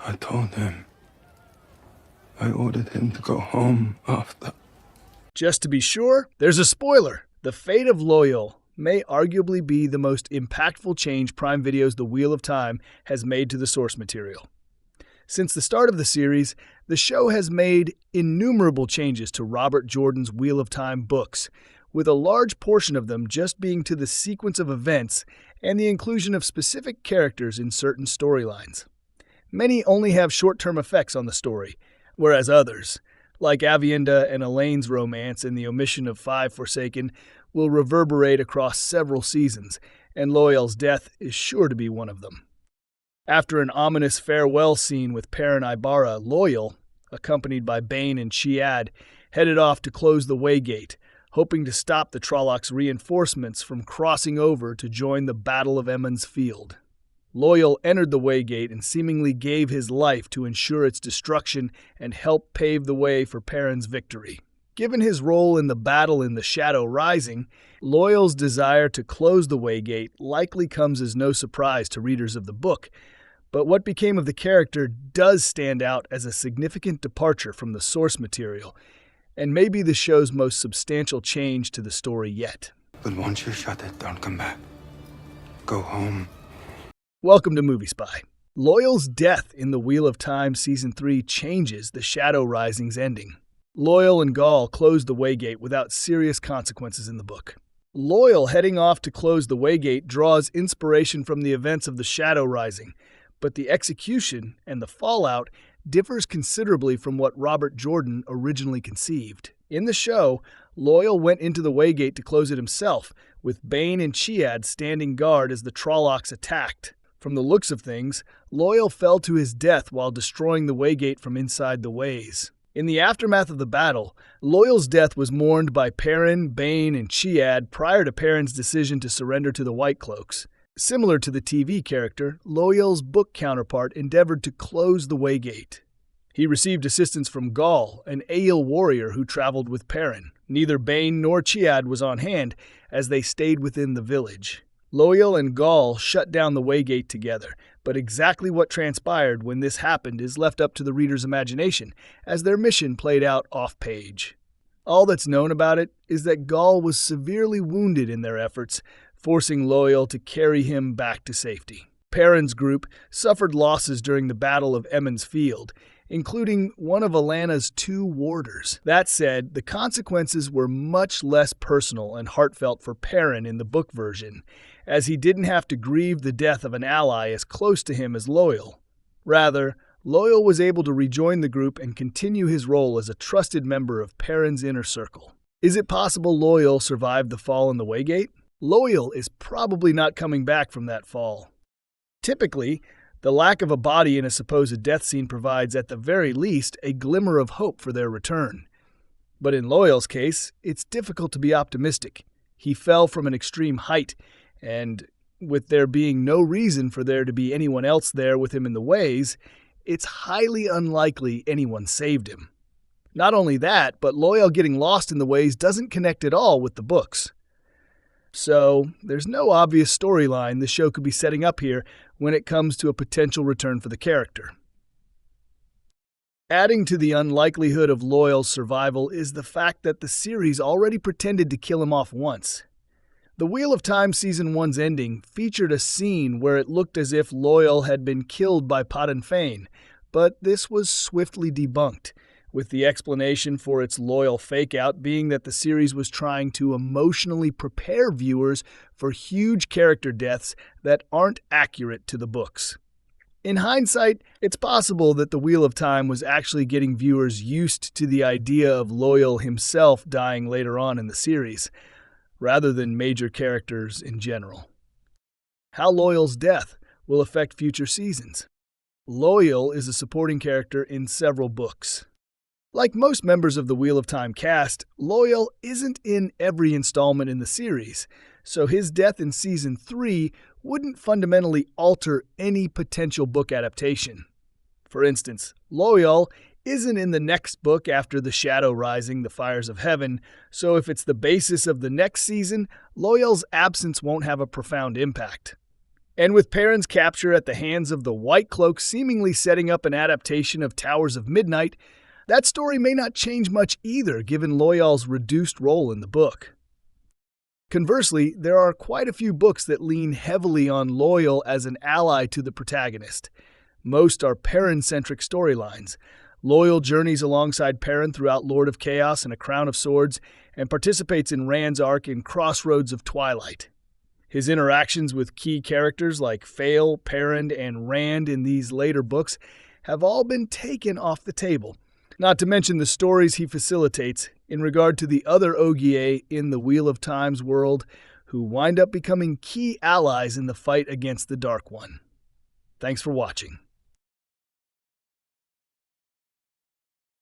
I told him. I ordered him to go home after. Just to be sure, there's a spoiler. The fate of Loial may arguably be the most impactful change Prime Video's The Wheel of Time has made to the source material. Since the start of the series, the show has made innumerable changes to Robert Jordan's Wheel of Time books, with a large portion of them just being to the sequence of events and the inclusion of specific characters in certain storylines. Many only have short-term effects on the story, whereas others, like Aviendha and Elayne's romance and the omission of 5 Forsaken, will reverberate across several seasons, and Loial's death is sure to be one of them. After an ominous farewell scene with Perrin Aybara, Loial, accompanied by Bain and Chiad, headed off to close the Waygate, hoping to stop the Trollocs' reinforcements from crossing over to join the Battle of Emond's Field. Loial entered the Waygate and seemingly gave his life to ensure its destruction and help pave the way for Perrin's victory. Given his role in the battle in the Shadow Rising, Loial's desire to close the Waygate likely comes as no surprise to readers of the book, but what became of the character does stand out as a significant departure from the source material, and may be the show's most substantial change to the story yet. But once you shut it, don't come back. Go home. Welcome to Movie Spy. Loial's death in The Wheel of Time Season 3 changes the Shadow Rising's ending. Loial and Gaul close the Waygate without serious consequences in the book. Loial heading off to close the Waygate draws inspiration from the events of the Shadow Rising, but the execution and the fallout differs considerably from what Robert Jordan originally conceived. In the show, Loial went into the Waygate to close it himself, with Bain and Chiad standing guard as the Trollocs attacked. From the looks of things, Loial fell to his death while destroying the Waygate from inside the ways. In the aftermath of the battle, Loial's death was mourned by Perrin, Bain, and Chiad prior to Perrin's decision to surrender to the White Cloaks. Similar to the TV character, Loial's book counterpart endeavored to close the Waygate. He received assistance from Gaul, an Ail warrior who traveled with Perrin. Neither Bain nor Chiad was on hand, as they stayed within the village. Loial and Gaul shut down the Waygate together, but exactly what transpired when this happened is left up to the reader's imagination, as their mission played out off-page. All that's known about it is that Gaul was severely wounded in their efforts, forcing Loial to carry him back to safety. Perrin's group suffered losses during the Battle of Emond's Field, including one of Alana's 2 warders. That said, the consequences were much less personal and heartfelt for Perrin in the book version, as he didn't have to grieve the death of an ally as close to him as Loial. Rather, Loial was able to rejoin the group and continue his role as a trusted member of Perrin's inner circle. Is it possible Loial survived the fall in the Waygate? Loial is probably not coming back from that fall. Typically, the lack of a body in a supposed death scene provides, at the very least, a glimmer of hope for their return. But in Loial's case, it's difficult to be optimistic. He fell from an extreme height, and with there being no reason for there to be anyone else there with him in the ways, it's highly unlikely anyone saved him. Not only that, but Loial getting lost in the ways doesn't connect at all with the books. So, there's no obvious storyline the show could be setting up here when it comes to a potential return for the character. Adding to the unlikelihood of Loial's survival is the fact that the series already pretended to kill him off once. The Wheel of Time Season 1's ending featured a scene where it looked as if Loial had been killed by Padan Fain, but this was swiftly debunked, with the explanation for its Loial fake-out being that the series was trying to emotionally prepare viewers for huge character deaths that aren't accurate to the books. In hindsight, it's possible that the Wheel of Time was actually getting viewers used to the idea of Loial himself dying later on in the series, rather than major characters in general. How Loial's death will affect future seasons. Loial is a supporting character in several books. Like most members of the Wheel of Time cast, Loial isn't in every installment in the series, so his death in Season 3 wouldn't fundamentally alter any potential book adaptation. For instance, Loial isn't in the next book after The Shadow Rising, The Fires of Heaven, so if it's the basis of the next season, Loial's absence won't have a profound impact. And with Perrin's capture at the hands of the White Cloak seemingly setting up an adaptation of Towers of Midnight, that story may not change much either given Loial's reduced role in the book. Conversely, there are quite a few books that lean heavily on Loial as an ally to the protagonist. Most are Perrin-centric storylines. Loial journeys alongside Perrin throughout Lord of Chaos and A Crown of Swords and participates in Rand's arc in Crossroads of Twilight. His interactions with key characters like Fail, Perrin, and Rand in these later books have all been taken off the table, not to mention the stories he facilitates in regard to the other Ogier in the Wheel of Time's world who wind up becoming key allies in the fight against the Dark One. Thanks for watching.